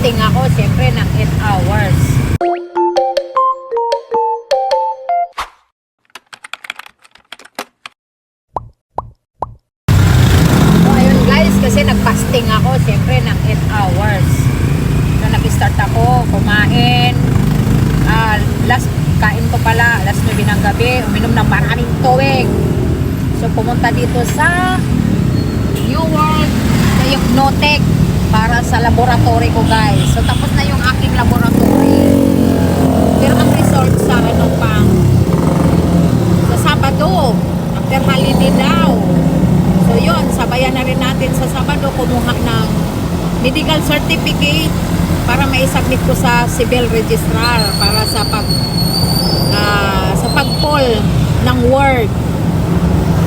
nag-fasting ako, siyempre, ng 8 hours. So, ayun guys, kasi nag-fasting ako, siyempre, ng 8 hours. So, nag-start ako, kumain. Last kain ko pala, alas 9 ng gabi, uminom ng maraming tubig. So, pumunta dito sa New World sa Hypnotech para sa laboratory ko guys. So, tapos na yung aking laboratory. Pero ang result sa ano pang sa Sabado, after holiday daw. So, yun, sabayan na rin natin sa Sabado kumuha ng medical certificate para maisubmit ko sa civil registrar para sa pag-poll ng word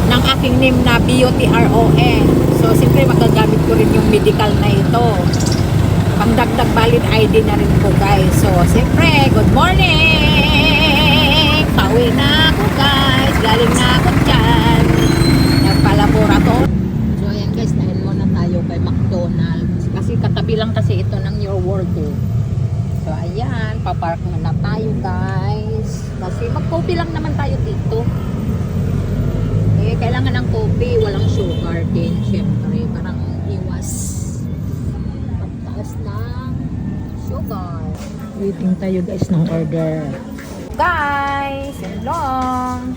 ng aking name na BUTRON. So, siyempre magagamit ko rin yung medical na ito. Pangdagdag valid ID na rin po guys. So, siyempre, good morning! Pauwi na ako guys. Galing na ako dyan. Nagpalaboratory. So, ayan guys, dahil muna tayo kay McDonald's. Kasi katabi lang kasi ito ng Your World eh. So, ayan, papark na tayo guys. Kasi mag-coffee lang naman tayo dito. Eh, kailangan ng coffee, walang sugar din, syempre. Parang iwas pagtaas ng sugar. Waiting tayo guys ng order. Guys, yun lang.